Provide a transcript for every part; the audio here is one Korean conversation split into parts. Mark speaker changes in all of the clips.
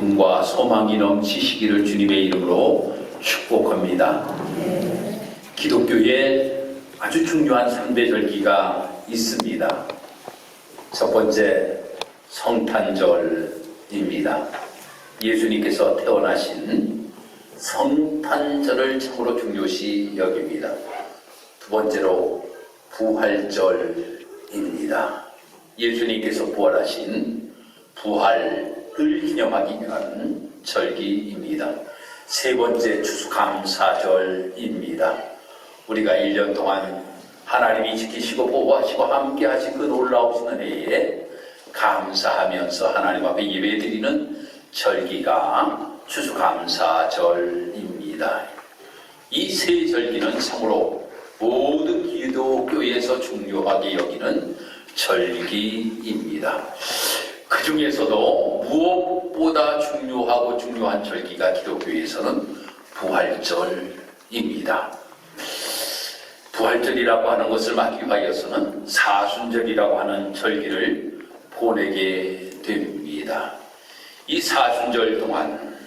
Speaker 1: 기쁨과 소망이 넘치시기를 주님의 이름으로 축복합니다. 기독교에 아주 중요한 3대 절기가 있습니다. 첫 번째, 성탄절입니다. 예수님께서 태어나신 성탄절을 참으로 중요시 여깁니다. 두 번째로, 부활절입니다. 예수님께서 부활하신 부활을 기념하기 위한 절기입니다. 세 번째, 추수감사절입니다. 우리가 1년 동안 하나님이 지키시고 보호하시고 함께 하신 그 놀라우신 은혜에 감사하면서 하나님 앞에 예배드리는 절기가 추수감사절입니다. 이 세 절기는 참으로 모든 기독교에서 중요하게 여기는 절기입니다. 그 중에서도 무엇보다 중요하고 중요한 절기가 기독교에서는 부활절입니다. 부활절이라고 하는 것을 막기 위하여서는 사순절이라고 하는 절기를 보내게 됩니다. 이 사순절 동안,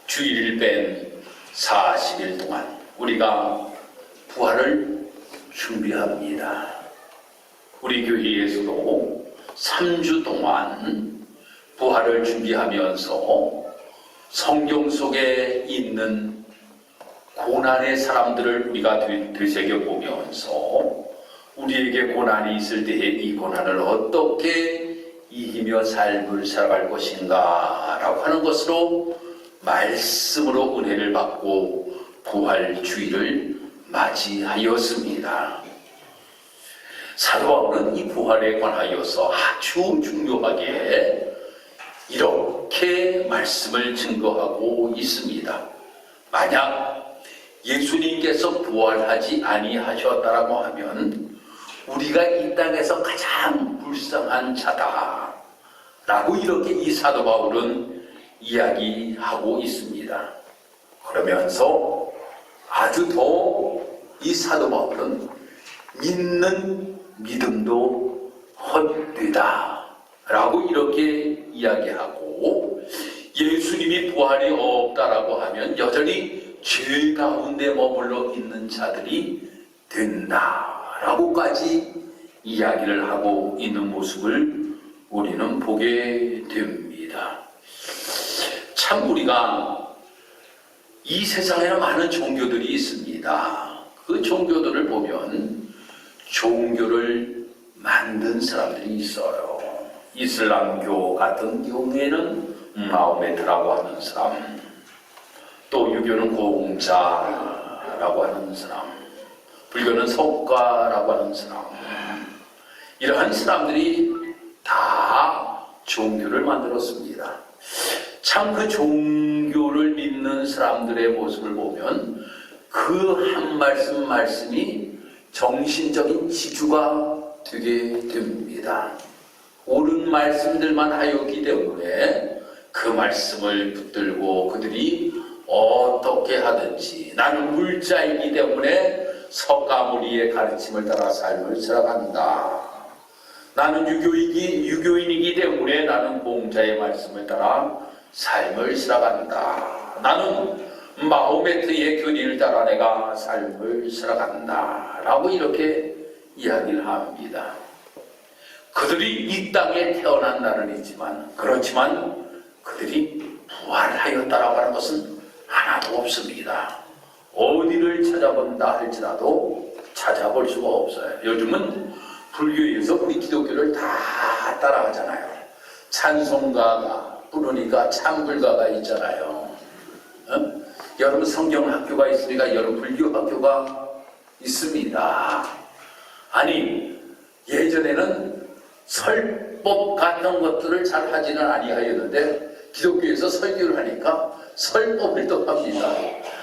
Speaker 1: 주일을 뺀 40일 동안 우리가 부활을 준비합니다. 우리 교회에서도 3주 동안 부활을 준비하면서 성경 속에 있는 고난의 사람들을 우리가 되새겨보면서 우리에게 고난이 있을 때에 이 고난을 어떻게 이기며 삶을 살아갈 것인가 라고 하는 것으로 말씀으로 은혜를 받고 부활주의를 맞이하였습니다. 사도 바울은 이 부활에 관하여서 아주 중요하게 이렇게 말씀을 증거하고 있습니다. 만약 예수님께서 부활하지 아니하셨다라고 하면 우리가 이 땅에서 가장 불쌍한 자다 라고 이렇게 이 사도 바울은 이야기하고 있습니다. 그러면서 아주 더 이 사도 바울은 믿는 믿음도 헛되다 라고 이렇게 이야기하고, 예수님이 부활이 없다라고 하면 여전히 죄 가운데 머물러 있는 자들이 된다 라고까지 이야기를 하고 있는 모습을 우리는 보게 됩니다. 참 우리가 이 세상에는 많은 종교들이 있습니다. 그 종교들을 보면 종교를 만든 사람들이 있어요. 이슬람교 같은 경우에는 마호메트라고 하는 사람, 또 유교는 공자라고 하는 사람, 불교는 석가라고 하는 사람, 이러한 사람들이 다 종교를 만들었습니다. 참 그 종교를 믿는 사람들의 모습을 보면 그 한 말씀이 정신적인 지주가 되게 됩니다. 옳은 말씀들만 하였기 때문에 그 말씀을 붙들고 그들이 어떻게 하든지, 나는 물자이기 때문에 석가모니의 가르침을 따라 삶을 살아간다. 나는 유교인이기 때문에 나는 공자의 말씀을 따라 삶을 살아간다. 나는 마호메트의 교리를 따라 내가 삶을 살아간다 라고 이렇게 이야기를 합니다. 그들이 이 땅에 태어난 날은 있지만, 그렇지만 그들이 부활하였다라고 하는 것은 하나도 없습니다. 어디를 찾아본다 할지라도 찾아볼 수가 없어요. 요즘은 불교에서 우리 기독교를 다 따라하잖아요. 찬송가가 부르니까 찬불가가 있잖아요. 여러분 성경학교가 있으니까 여러분 불교학교가 있습니다. 아니, 예전에는 설법 같은 것들을 잘 하지는 아니하였는데 기독교에서 설교를 하니까 설법을 또 합니다.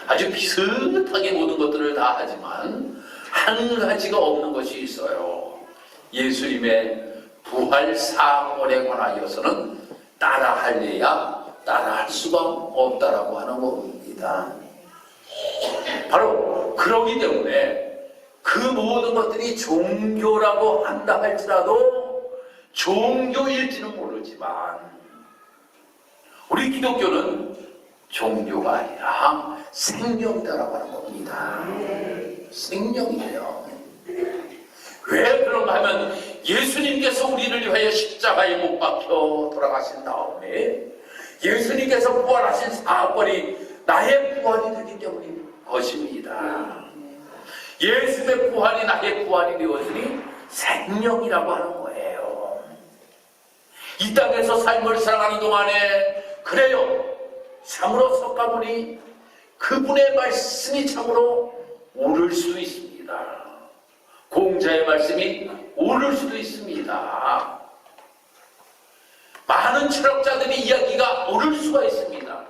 Speaker 1: 아주 비슷하게 모든 것들을 다 하지만 한 가지가 없는 것이 있어요. 예수님의 부활 사건에 관하여서는 따라하려야 따라할 수가 없다라고 하는 겁니다. 바로 그러기 때문에 그 모든 것들이 종교라고 한다 할지라도 종교일지는 모르지만 우리 기독교는 종교가 아니라 생명이다라고 하는 겁니다. 생명이에요. 왜 그런가 하면 예수님께서 우리를 위하여 십자가에 못 박혀 돌아가신 다음에 예수님께서 부활하신 사건이 나의 부활이 되기 때문인 것입니다. 예수의 부활이 나의 부활이 되었으니 생명이라고 하는 거예요. 이 땅에서 삶을 살아가는 동안에 그래요. 참으로 석가모니 그분의 말씀이 참으로 옳을 수도 있습니다. 공자의 말씀이 옳을 수도 있습니다. 많은 철학자들의 이야기가 옳을 수가 있습니다.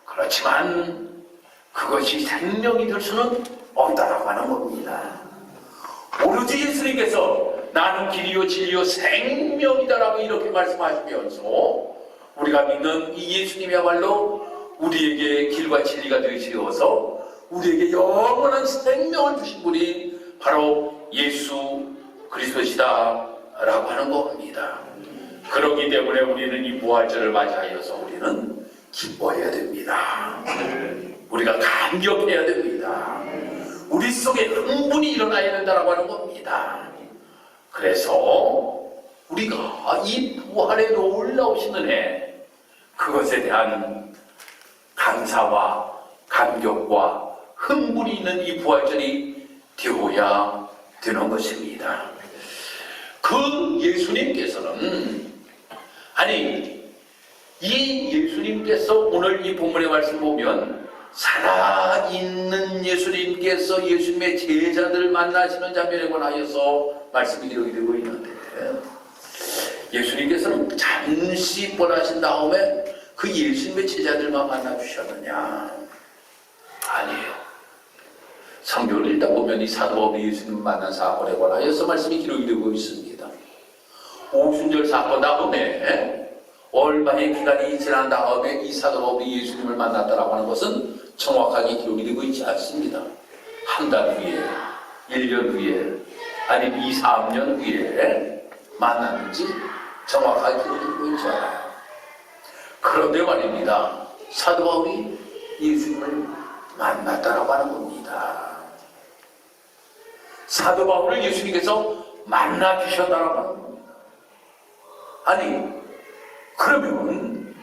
Speaker 1: 그렇지만 그것이 생명이 될 수는 없다라고 하는 겁니다. 오로지 예수님께서 나는 길이요 진리요 생명이다라고 이렇게 말씀하시면서 우리가 믿는 이 예수님이야말로 우리에게 길과 진리가 되시어서 우리에게 영원한 생명을 주신 분이 바로 예수 그리스도시다 라고 하는 겁니다. 그렇기 때문에 우리는 이 부활절을 맞이하여서 우리는 기뻐해야 됩니다. 우리가 감격해야 됩니다. 우리 속에 흥분이 일어나야 된다고 하는 겁니다. 그래서 우리가 이 부활의 놀라우신 은혜, 그것에 대한 감사와 감격과 흥분이 있는 이 부활절이 되어야 되는 것입니다. 그 예수님께서는, 아니 이 예수님께서 오늘 이 본문의 말씀 보면 살아있는 예수님께서 예수님의 제자들을 만나시는 장면에 관하여서 말씀이 기록이 되고 있는데, 예수님께서는 잠시 떠나신 다음에 그 예수님의 제자들만 만나주셨느냐? 아니에요. 성경을 읽다 보면 이 사도 바울이 예수님 만난 사건에 관하여서 말씀이 기록이 되고 있습니다. 오순절 사건 다음에 얼마의 기간이 지난 다음에 이 사도 바울이 예수님을 만났다라고 하는 것은 정확하게 기록이 되고 있지 않습니다. 한 달 후에, 1년 후에, 아니면 2, 3년 후에 만났는지 정확하게 기록이 되고 있지 않아요. 그런데 말입니다. 사도 바울이 예수님을 만났다라고 하는 겁니다. 사도 바울을 예수님께서 만나주셨다라고 하는 겁니다. 아니, 그러면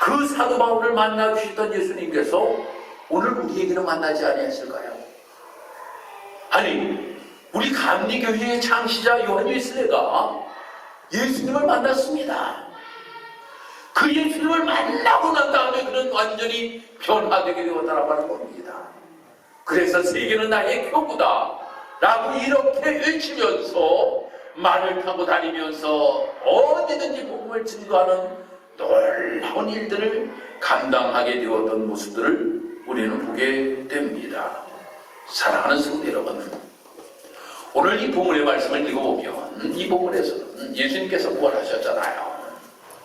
Speaker 1: 그 사도 바울을 만나주셨던 예수님께서 오늘 우리에게는 만나지 아니하실까요? 아니, 우리 감리교회의 창시자 요한 웨슬레가 예수님을 만났습니다. 그 예수님을 만나고 난 다음에 그는 완전히 변화되게 되었다라고 하는 겁니다. 그래서 세계는 나의 교구다 라고 이렇게 외치면서 말을 타고 다니면서 어디든지 복음을 증거하는 놀라운 일들을 감당하게 되었던 모습들을 우리는 보게 됩니다. 사랑하는 성도 여러분, 오늘 이 본문의 말씀을 읽어보면 이 본문에서는 예수님께서 부활하셨잖아요.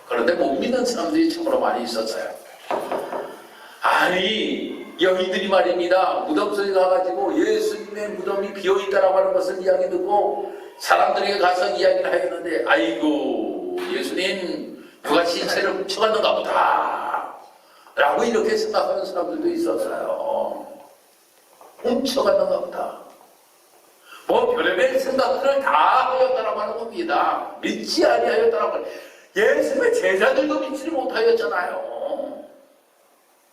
Speaker 1: 그런데 못 믿는 사람들이 참으로 많이 있었어요. 아니, 여인들이 말입니다. 무덤 속에 가가지고 예수님의 무덤이 비어있다라고 하는 것을 이야기 듣고 사람들에게 가서 이야기를 하였는데, 아이고 예수님 누가 시체를 훔쳐갔는가 보다 라고 이렇게 생각하는 사람들도 있었어요. 훔쳐갔는가 보다. 뭐 별의별 생각들을 다 하였다라고 하는 겁니다. 믿지 아니하였다라고 하는, 예수님의 제자들도 믿지 못하였잖아요.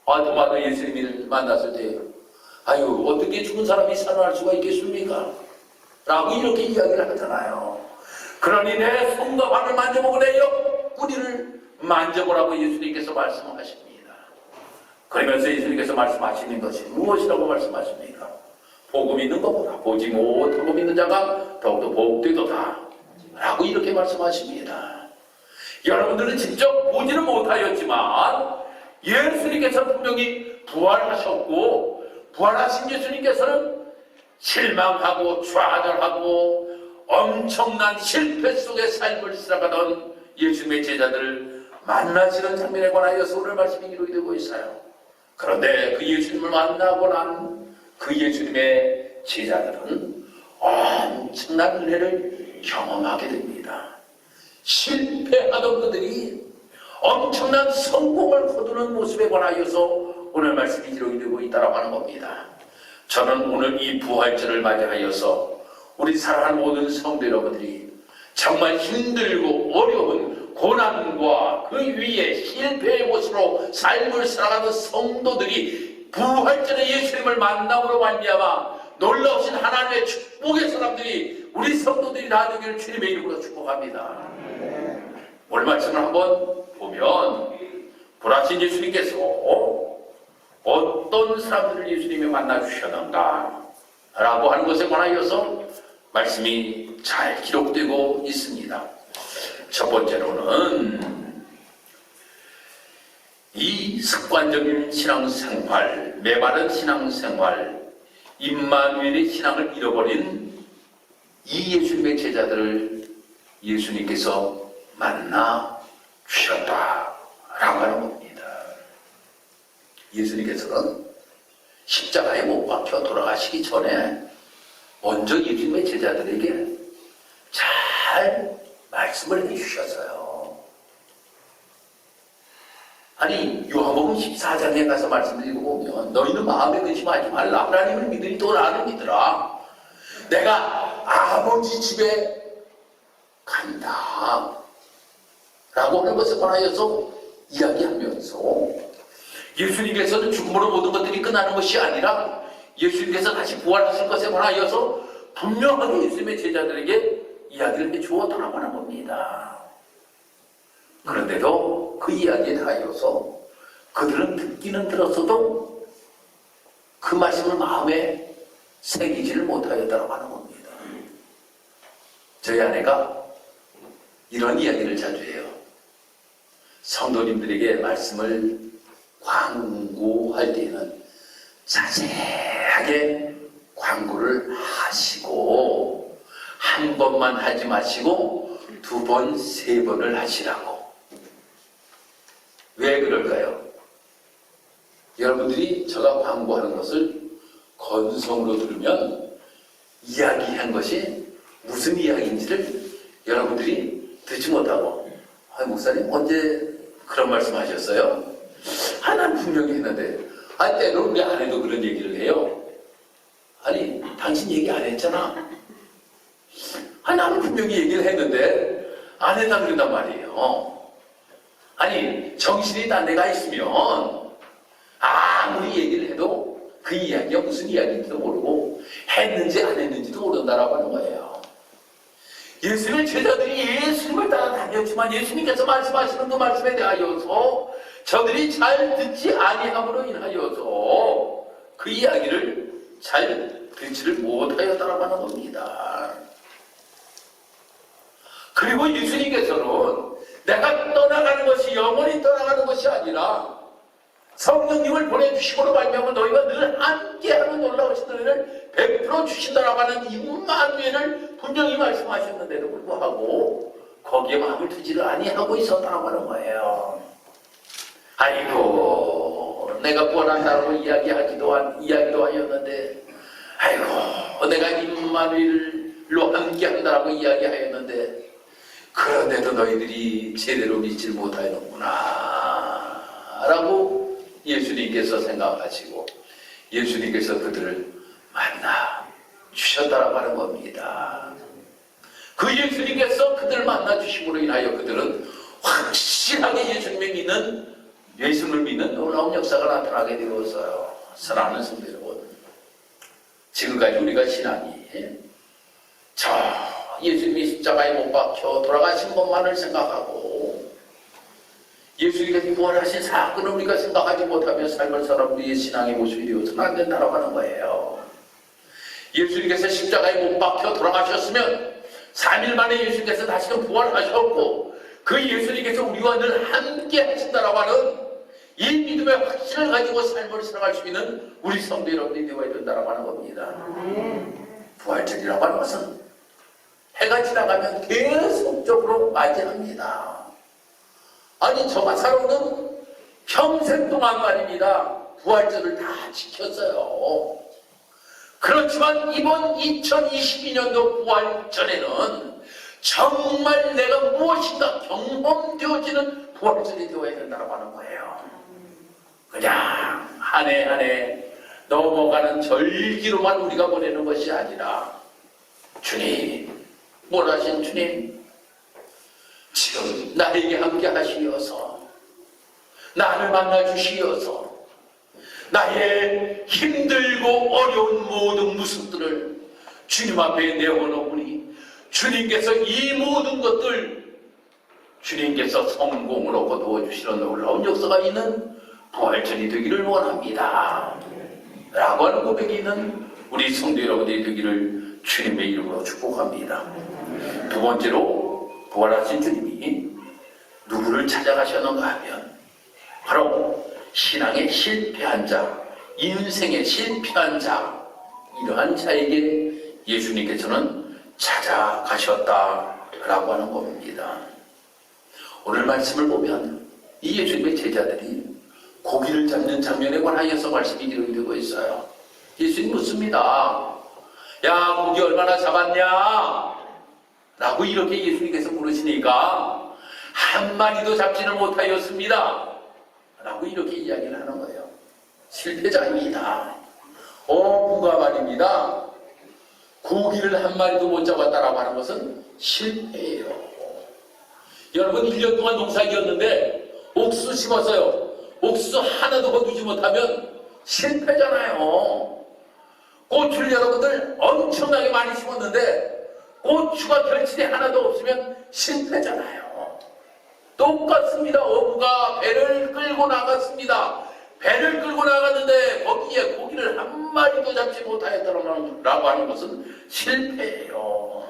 Speaker 1: 도마도 예수님을 만났을 때, 아유 어떻게 죽은 사람이 살아날 수가 있겠습니까? 라고 이렇게 이야기를 하잖아요. 그러니 내 손과 발을 만져보고 내 옆구리를 만져보라고 예수님께서 말씀하십니다. 그러면서 예수님께서 말씀하시는 것이 무엇이라고 말씀하십니까? 복음 있는 것보다 보지 못하고 믿는 자가 더욱더 복되도다 라고 이렇게 말씀하십니다. 여러분들은 직접 보지는 못하였지만 예수님께서 분명히 부활하셨고, 부활하신 예수님께서는 실망하고 좌절하고 엄청난 실패 속의 삶을 살아가던 예수님의 제자들을 만나시는 장면에 관하여서 오늘 말씀이 기록이 되고 있어요. 그런데 그 예수님을 만나고 난 그 예수님의 제자들은 엄청난 은혜를 경험하게 됩니다. 실패하던 그들이 엄청난 성공을 거두는 모습에 관하여서 오늘 말씀이 기록이 되고 있다고 하는 겁니다. 저는 오늘 이 부활절을 맞이하여서 우리 사랑하는 모든 성도 여러분들이 정말 힘들고 어려운 고난과 그 위에 실패의 모습으로 삶을 살아가는 성도들이 부활절에 예수님을 만남으로 말미암아 놀라우신 하나님의 축복의 사람들이 우리 성도들이 다 되기를 주님의 이름으로 축복합니다. 오늘 말씀을 한번 보면 불하신 예수님께서 어떤 사람들을 예수님이 만나주셨는가 라고 하는 것에 관하여서 말씀이 잘 기록되고 있습니다. 첫 번째로는 이 습관적인 신앙생활, 메마른 신앙생활, 임마누엘의 신앙을 잃어버린 이 예수님의 제자들을 예수님께서 만나 주셨다라고 하는 겁니다. 예수님께서는 십자가에 못 박혀 돌아가시기 전에 먼저 예수님의 제자들에게 잘 말씀을 해주셨어요. 아니 요한복음 14장에 가서 말씀드리고 보면 너희는 마음에 근심하지 말라. 하나님을 믿으니 또 나를 믿으라. 내가 아버지 집에 간다 라고 하는 것에 관하여서 이야기하면서 예수님께서는 죽음으로 모든 것들이 끝나는 것이 아니라 예수님께서 다시 부활하신 것에 관하여서 분명하게 예수님의 제자들에게 이야기를 해주었다고 하는 겁니다. 그런데도 그 이야기에 대하여서 그들은 듣기는 들었어도 그 말씀을 마음에 새기지를 못하였다고 하는 겁니다. 저희 아내가 이런 이야기를 자주 해요. 성도님들에게 말씀을 광고할 때에는 자세하게 광고를 하시고 한 번만 하지 마시고 두 번, 세 번을 하시라고. 왜 그럴까요? 여러분들이 제가 광고하는 것을 건성으로 들으면 이야기한 것이 무슨 이야기인지를 여러분들이 듣지 못하고 목사님 언제 그런 말씀 하셨어요? 난 분명히 했는데 때로는 우리 아내도 그런 얘기를 해요. 아니 당신 얘기 안 했잖아. 나는 분명히 얘기를 했는데 안 했다 그런단 말이에요. 아니 정신이 딴 데가 있으면 아무리 얘기를 해도 그 이야기가 무슨 이야기인지도 모르고 했는지 안 했는지도 모른다라고 하는 거예요. 예수님의 제자들이 예수님을 따라다녔지만 예수님께서 말씀하시는 그 말씀에 대하여서 저들이 잘 듣지 아니함으로 인하여서 그 이야기를 잘 듣지를 못하였다라고 하는 겁니다. 그리고 예수님께서는 내가 떠나가는 것이 영원히 떠나가는 것이 아니라 성령님을 보내주시고로 말미암아 너희가 늘 함께하는 놀라우신 은혜를 베풀어 주신다라고 하는 임마누엘을 분명히 말씀하셨는데도 불구하고 거기에 마음을 두지를 아니하고 있었다고 하는 거예요. 아이고 내가 부활한다고 이야기도 하였는데 아이고 내가 임마누엘로 함께한다라고 이야기하였는데 그런데도 너희들이 제대로 믿질 못하였구나 라고 예수님께서 생각하시고 예수님께서 그들을 만나 주셨다라고 하는 겁니다. 그 예수님께서 그들을 만나 주심으로 인하여 그들은 확실하게 예수님을 믿는 놀라운 역사가 나타나게 되었어요. 사랑하는 성도 여러분, 지금까지 우리가 신앙이 예수님이 십자가에 못 박혀 돌아가신 것만을 생각하고 예수님께서 부활하신 사건을 우리가 생각하지 못하며 삶을 살아 우리의 신앙의 모습이 되어서는 안 된다고 하는 거예요. 예수님께서 십자가에 못 박혀 돌아가셨으면 3일 만에 예수님께서 다시금 부활하셨고 그 예수님께서 우리와 늘 함께 하신다라고 하는 이 믿음의 확신을 가지고 삶을 살아갈 수 있는 우리 성도 여러분들이 되어야 된다라고 하는 겁니다. 부활절이라고 하는 것은 해가 지나가면 계속적으로 맞이합니다. 아니 저가 살아오는 평생 동안 말입니다. 부활절을 다 지켰어요. 그렇지만 이번 2022년도 부활절에는 정말 내가 무엇인가 경험되어지는 부활절이 되어야 된다고 하는 거예요. 그냥 한 해 한 해 넘어가는 절기로만 우리가 보내는 것이 아니라 주님, 원하신 주님, 지금 나에게 함께 하시어서 나를 만나 주시어서 나의 힘들고 어려운 모든 모습들을 주님 앞에 내어놓으니 주님께서 이 모든 것들 주님께서 성공으로 거두어 주시는 놀라운 역사가 있는 부활절이 되기를 원합니다 라고 하는 고백이 있는 우리 성도 여러분들이 되기를 주님의 이름으로 축복합니다. 두 번째로 부활하신 주님이 누구를 찾아가셨는가 하면 바로 신앙에 실패한 자, 인생에 실패한 자, 이러한 자에게 예수님께서는 찾아가셨다라고 하는 겁니다. 오늘 말씀을 보면 이 예수님의 제자들이 고기를 잡는 장면에 관하여서 말씀이 기록이 되고 있어요. 예수님 묻습니다. 야, 고기 얼마나 잡았냐? 라고 이렇게 예수님께서 물으시니까 한 마리도 잡지는 못하였습니다. 라고 이렇게 이야기를 하는 거예요. 실패자입니다. 어부가 말입니다. 고기를 한 마리도 못 잡았다라고 하는 것은 실패예요. 여러분 1년 동안 농사지었는데 옥수수 심었어요. 옥수수 하나도 거두지 못하면 실패잖아요. 고추를 여러분들 엄청나게 많이 심었는데 고추가 결실이 하나도 없으면 실패잖아요. 똑같습니다. 어부가 배를 끌고 나갔습니다. 배를 끌고 나갔는데 거기에 고기를 한 마리도 잡지 못하였다라고 하는 것은 실패예요.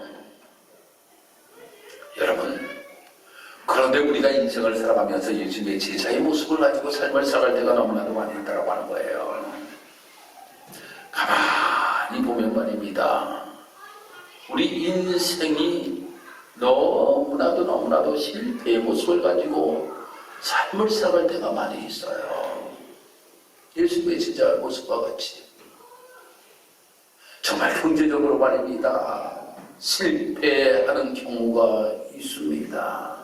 Speaker 1: 여러분, 그런데 우리가 인생을 살아가면서 예수님의 제자의 모습을 가지고 삶을 살아갈 때가 너무나도 많이 있다고 하는 거예요. 가만히 보면 말입니다. 우리 인생이 너무나도 실패의 모습을 가지고 삶을 살아갈 때가 많이 있어요. 예수님의 제자의 모습과 같이 정말 경제적으로 말입니다. 실패하는 경우가 있습니다.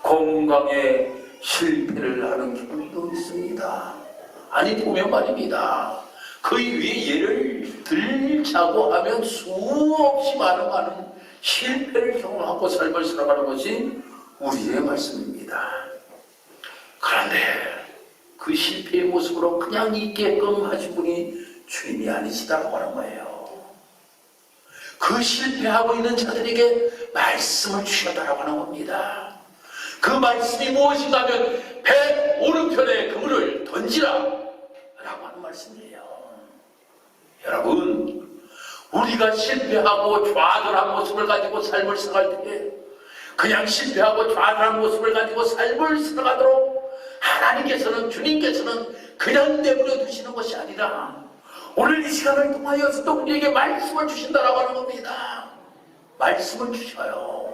Speaker 1: 건강에 실패를 하는 경우도 있습니다. 아니 보면 말입니다. 그 위에 예를 들자고 하면 수없이 많은 실패를 경험하고 삶을 살아가는 것이 우리의 말씀입니다. 그런데 그 실패의 모습으로 그냥 있게끔 하신 분이 주님이 아니시다고 하는 거예요. 그 실패하고 있는 자들에게 말씀을 주셨다고 하는 겁니다. 그 말씀이 무엇인가 하면 배 오른편에 그물을 던지라 라고 하는 말씀이에요. 여러분, 우리가 실패하고 좌절한 모습을 가지고 삶을 살아갈 때 그냥 실패하고 좌절한 모습을 가지고 삶을 살아가도록 하나님께서는, 주님께서는 그냥 내버려 두시는 것이 아니라 오늘 이 시간을 통하여서 또 우리에게 말씀을 주신다라고 하는 겁니다. 말씀을 주셔요.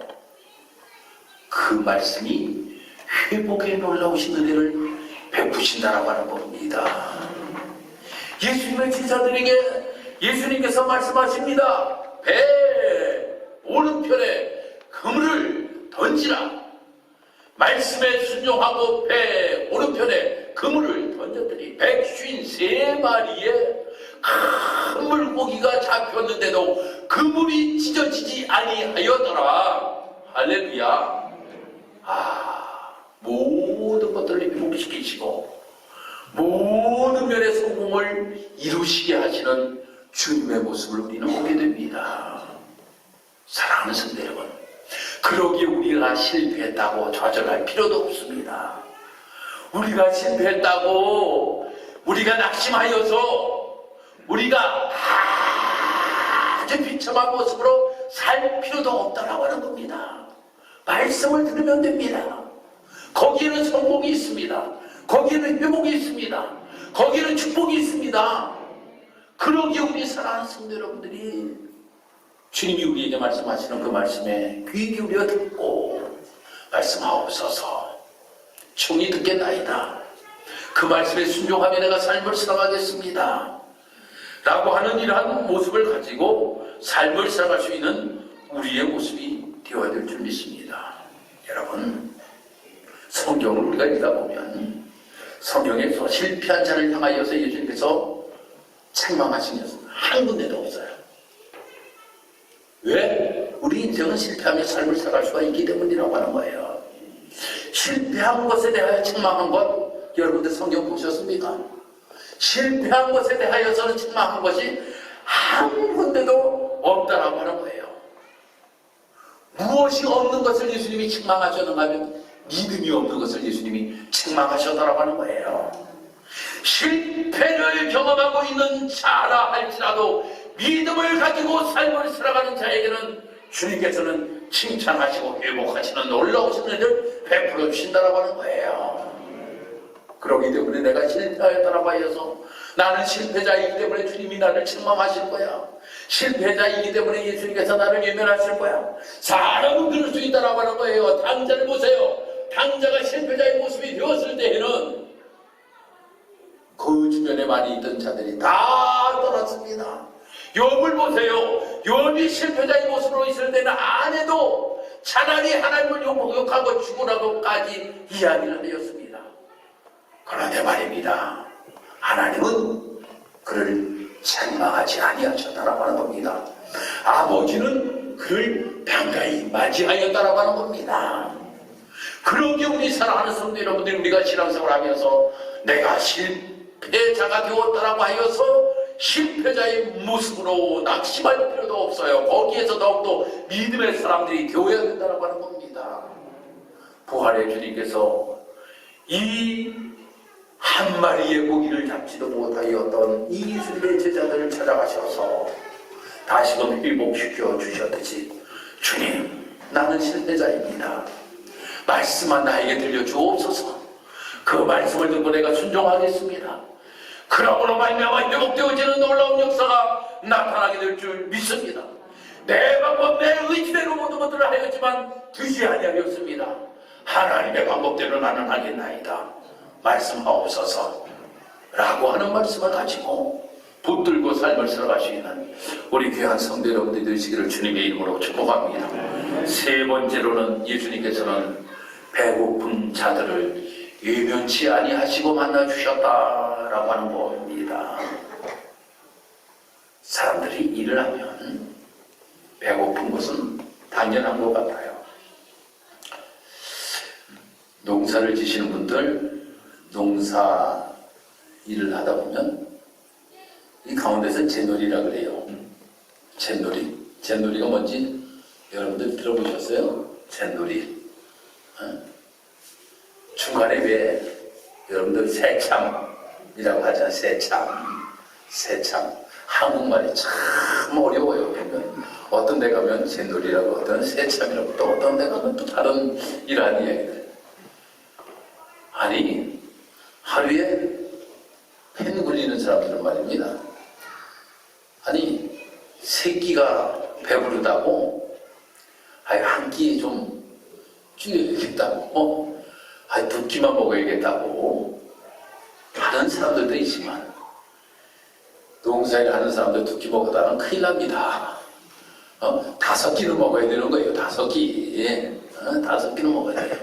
Speaker 1: 그 말씀이 회복에 놀라우신 은혜를 베푸신다라고 하는 겁니다. 예수님의 제자들에게 예수님께서 말씀하십니다. 배 오른편에 그물을 던지라. 말씀에 순종하고 배 오른편에 그물을 던졌더니 153마리의 큰 물고기가 잡혔는데도 그물이 찢어지지 아니하였더라. 할렐루야. 모든 것들을 회복시키시고 모든 면의 성공을 이루시게 하시는 주님의 모습을 우리는 보게 됩니다. 사랑하는 성도 여러분, 그러기에 우리가 실패했다고 좌절할 필요도 없습니다. 우리가 실패했다고 우리가 낙심하여서 우리가 아주 비참한 모습으로 살 필요도 없다라고 하는 겁니다. 말씀을 들으면 됩니다. 거기에는 성공이 있습니다. 거기에는 회복이 있습니다. 거기에는 축복이 있습니다. 그러기에 우리 사랑하는 성도 여러분들이 주님이 우리에게 말씀하시는 그 말씀에 귀 기울여 듣고 말씀하옵소서. 충이 듣겠나이다. 그 말씀에 순종하며 내가 삶을 살아가겠습니다. 라고 하는 이러한 모습을 가지고 삶을 살아갈 수 있는 우리의 모습이 되어야 될 줄 믿습니다. 여러분, 성경을 우리가 읽다 보면 성경에서 실패한 자를 향하여서 예수님께서 책망하신 것은 한 군데도 없어요. 왜? 우리 인생은 실패하며 삶을 살아갈 수가 있기 때문이라고 하는 거예요. 실패한 것에 대하여 책망한 것 여러분들 성경 보셨습니까? 실패한 것에 대하여서는 책망한 것이 한 군데도 없다라고 하는 거예요. 무엇이 없는 것을 예수님이 책망하셨는가 하면 믿음이 없는 것을 예수님이 책망하셨다라고 하는 거예요. 실패를 경험하고 있는 자라 할지라도 믿음을 가지고 삶을 살아가는 자에게는 주님께서는 칭찬하시고 회복하시는 놀라우신 은혜를 베풀어 주신다라고 하는 거예요. 그러기 때문에 내가 실패하였다라고 하여서 나는 실패자이기 때문에 주님이 나를 책망하실 거야. 실패자이기 때문에 예수님께서 나를 외면하실 거야. 사람은 그럴 수 있다라고 하는 거예요. 당자를 보세요. 당자가 실패자의 모습이 되었을 때에는 그 주변에 많이 있던 자들이 다 떠났습니다. 욥을 보세요. 욥이 실패자의 모습으로 있을 때는 아내도 차라리 하나님을 욕하고 죽으라고까지 이야기를 하였습니다. 그런데 말입니다. 하나님은 그를 책망하지 아니하셨다라고 하는 겁니다. 아버지는 그를 반가이 맞이하였다라고 하는 겁니다. 그러기에 우리 사랑하는 성도 여러분들, 우리가 신앙생활을 하면서 내가 실패자가 되었다라고 하여서 실패자의 모습으로 낙심할 필요도 없어요. 거기에서 더욱더 믿음의 사람들이 되어야 된다고 하는 겁니다. 부활의 주님께서 이 한 마리의 고기를 잡지도 못하였던 이 예수님의 제자들을 찾아가셔서 다시금 회복시켜 주셨듯이, 주님, 나는 실패자입니다. 말씀만 나에게 들려주옵소서. 그 말씀을 듣고 내가 순종하겠습니다. 그러므로 말미암아 회복되어지는 놀라운 역사가 나타나게 될 줄 믿습니다. 내 방법, 내 의지대로 모든 것들을 하였지만 되지 아니하였습니다. 하나님의 방법대로 나는 하겠나이다. 말씀하옵소서 라고 하는 말씀을 가지고 붙들고 삶을 살아가시는 우리 귀한 성도 여러분들이 되시기를 주님의 이름으로 축복합니다. 세 번째로는 예수님께서는 배고픈 자들을 외면치 아니하시고 만나주셨다라고 하는 겁니다. 사람들이 일을 하면 배고픈 것은 당연한 것 같아요. 농사를 지시는 분들, 농사 일을 하다 보면 이 가운데서 잿놀이라 그래요. 잿놀이. 잿놀이가 뭔지 여러분들 들어보셨어요? 잿놀이. 중간에 왜 여러분들 새참이라고 하잖아요. 새참. 한국말이 참 어려워요. 보면 어떤 데 가면 잿놀이라고, 어떤 새참이라고, 또 어떤 데 가면 또 다른 이러한 이야기들. 아니, 하루에 펜 굴리는 사람들은 말입니다. 아니, 새끼가 배부르다고 한 끼 좀 줄여야겠다고, 두 끼만 먹어야겠다고 하는 사람들도 있지만, 농사일 하는 사람들 두 끼 먹다가는 큰일 납니다. 5끼는 먹어야 되는 거예요. 5끼. 5끼는 먹어야 돼요.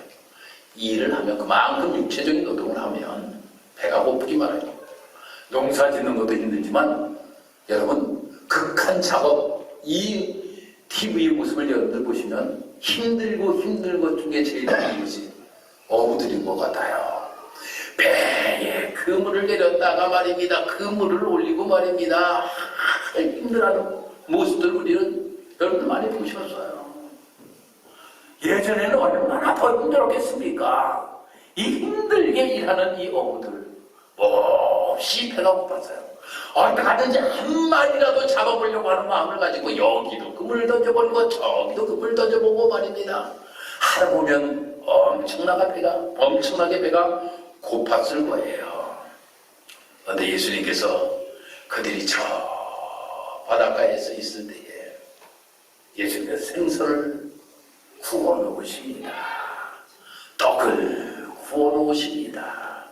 Speaker 1: 일을 하면 그만큼 육체적인 노동을 하면 배가 고프기만 해요. 농사 짓는 것도 힘들지만 여러분, 극한 작업, 이 TV의 모습을 여러분들 보시면 힘들고 중에 제일 힘든 것이 어부들인 것 같아요. 배에 그물을 내렸다가 말입니다. 그물을 올리고 말입니다. 힘들어하는 모습들 우리는 여러분들 많이 보셨어요. 예전에는 얼마나 더 힘들었겠습니까? 이 힘들게 일하는 이 어부들 몹시 배가 고팠어요. 어떡하든지 한 마리라도 잡아보려고 하는 마음을 가지고 여기도 그물 던져보고 저기도 그물 던져보고 말입니다. 하다 보면 엄청나게 배가 고팠을 거예요. 그런데 예수님께서 그들이 저 바닷가에서 있을 때에 예수님께서 생선을 구워 놓으십니다. 떡을 구워 놓으십니다.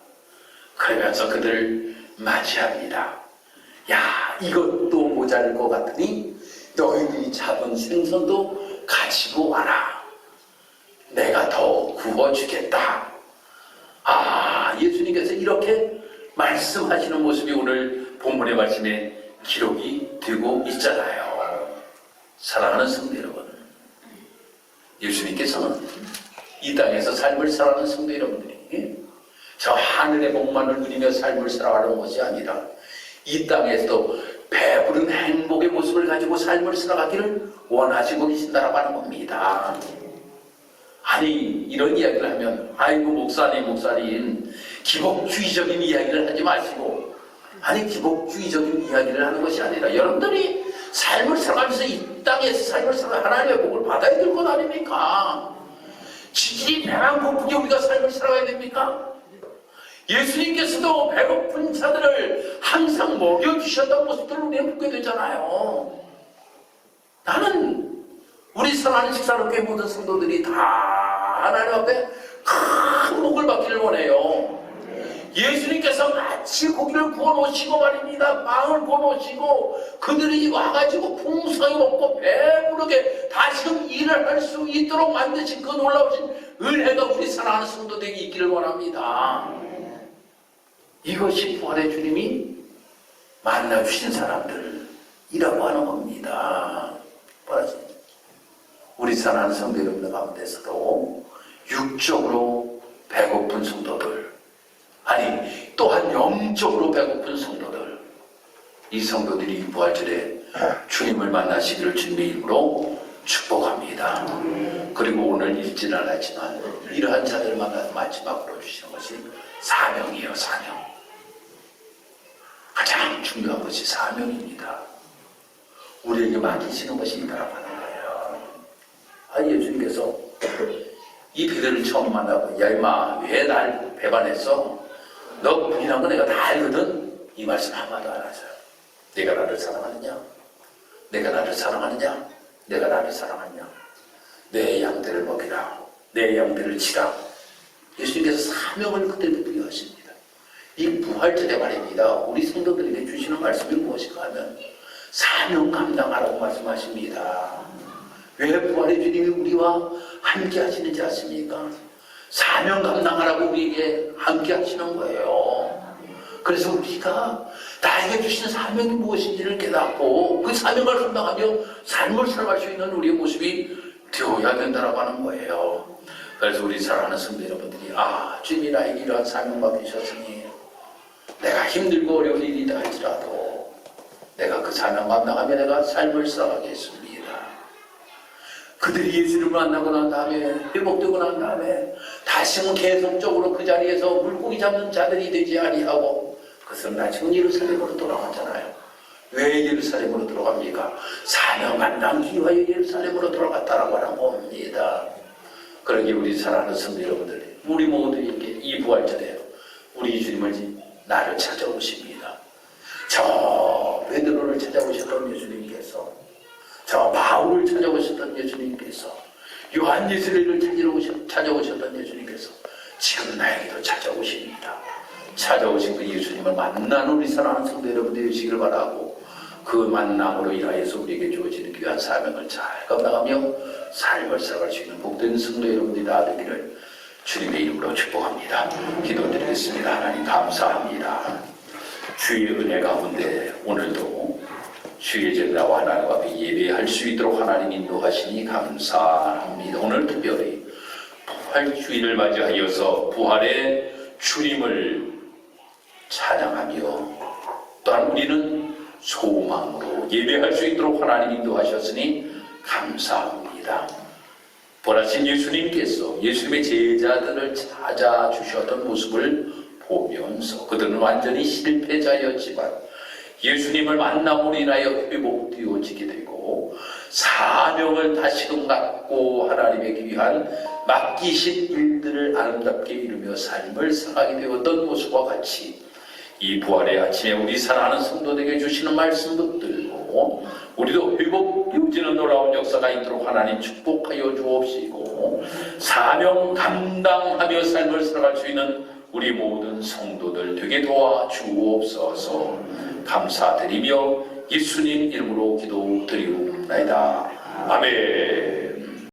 Speaker 1: 그러면서 그들을 맞이합니다. 야, 이것도 모자랄 것 같으니 너희들이 잡은 생선도 가지고 와라. 내가 더 구워주겠다 예수님께서 이렇게 말씀하시는 모습이 오늘 본문의 말씀에 기록이 되고 있잖아요. 사랑하는 성도 여러분, 예수님께서는 이 땅에서 삶을 살아가는 성도 여러분들이 저 하늘의 복만을 누리며 삶을 살아가는 것이 아니라 이 땅에서도 배부른 행복의 모습을 가지고 삶을 살아가기를 원하시고 계신다라고 하는 겁니다. 아니, 이런 이야기를 하면 아이고 목사님 기복주의적인 이야기를 하지 마시고, 아니, 기복주의적인 이야기를 하는 것이 아니라 여러분들이 삶을 살아가면서 이 땅에서 삶을 살아가 하나님의 복을 받아야 될 것 아닙니까? 지질이 배만 고프게 우리가 삶을 살아가야 됩니까? 예수님께서도 배고픈 자들을 항상 먹여주셨다는 모습들을 우리는 보게 되잖아요. 나는 우리 사랑하는 식사로교회 모든 성도들이 다 하나님 앞에 큰 복을 받기를 원해요. 예수님께서 마치 고기를 구워놓으시고 말입니다. 빵을 구워놓으시고 그들이 와가지고 풍성히 먹고 배부르게 다시금 일을 할 수 있도록 만드신 그 놀라우신 은혜가 우리 사랑하는 성도들에게 있기를 원합니다. 이것이 부활의 주님이 만나주신 사람들이라고 하는 겁니다. 우리 사랑하는 성도 여러분들 가운데서도 육적으로 배고픈 성도들, 아니 또한 영적으로 배고픈 성도들, 이 성도들이 부활절에 주님을 만나시기를 주님의 이름으로 축복합니다. 그리고 오늘 읽지는 않았지만 이러한 자들을 만나 마지막으로 주시는 것이 사명이에요. 사명. 가장 중요한 것이 사명입니다. 우리에게 맡기시는 것이 있다라고 하는 거예요. 예수님께서 이 베드로를 처음 만나고 야 임마 왜 날 배반했어? 너 부인한 거 내가 다 알거든. 이 말씀 한마디도 안 하세요. 내가 나를 사랑하느냐? 내가 나를 사랑하느냐? 내가 나를 사랑하느냐? 내 양들을 먹이라. 내 양들을 치라. 예수님께서 사명을 그때도 부여하십니다. 이 부활절에 말입니다. 우리 성도들에게 주시는 말씀이 무엇인가 하면 사명 감당하라고 말씀하십니다. 왜 부활의 주님이 우리와 함께 하시는지 아십니까? 사명 감당하라고 우리에게 함께 하시는 거예요. 그래서 우리가 나에게 주신 사명이 무엇인지를 깨닫고 그 사명을 감당하며 삶을 살아갈 수 있는 우리의 모습이 되어야 된다고 하는 거예요. 그래서 우리 사랑하는 성도 여러분들이 주님이 나에게 이러한 사명 맡기셨으니 내가 힘들고 어려운 일이다 할지라도 내가 그 사명 감당하며 내가 삶을 살아가겠습니다. 그들이 예수를 만나고 난 다음에 회복되고 난 다음에 다시는 계속적으로 그 자리에서 물고기 잡는 자들이 되지 아니하고 그것은 다시금 예루살렘으로 돌아갔잖아요. 왜 예루살렘으로 돌아갑니까? 사명 감당하기 위하여 예루살렘으로 돌아갔다라고 하는 겁니다. 그러기에 우리 사랑하는 성도 여러분들, 우리 모두에게 이 부활절에 우리 주님을 나를 찾아오십니다. 저 베드로를 찾아오셨던 예수님께서, 저 바울을 찾아오셨던 예수님께서, 요한 예수를 찾아오셨던 예수님께서 지금 나에게도 찾아오십니다. 찾아오신 그 예수님을 만나는 우리 사랑하는 성도 여러분들이 되시기를 바라고, 그 만남으로 인하여서 우리에게 주어지는 귀한 사명을 잘 감당하며 삶을 살아갈 수 있는 복된 성도 여러분들이 다 되기를 주님의 이름으로 축복합니다. 기도드리겠습니다. 하나님 감사합니다. 주의 은혜 가운데 오늘도 주의 제자와 하나님 앞에 예배할 수 있도록 하나님 인도하시니 감사합니다. 오늘 특별히 부활주의를 맞이하여서 부활의 주님을 찬양하며 또한 우리는 소망으로 예배할 수 있도록 하나님 인도하셨으니 감사합니다. 부활하신 예수님께서 예수님의 제자들을 찾아주셨던 모습을 보면서 그들은 완전히 실패자였지만 예수님을 만남으로 인하여 회복되어지게 되고 사명을 다시금 갖고 하나님의 귀한 맡기신 일들을 아름답게 이루며 삶을 살아가게 되었던 모습과 같이 이 부활의 아침에 우리 사랑하는 성도들에게 주시는 말씀 붙들고 우리도 회복되어지는 놀라운 역사가 있도록 하나님 축복하여 주옵시고 사명 감당하며 삶을 살아갈 수 있는 우리 모든 성도들 되게 도와 주옵소서. 감사드리며 예수님 이름으로 기도드리옵나이다. 아멘.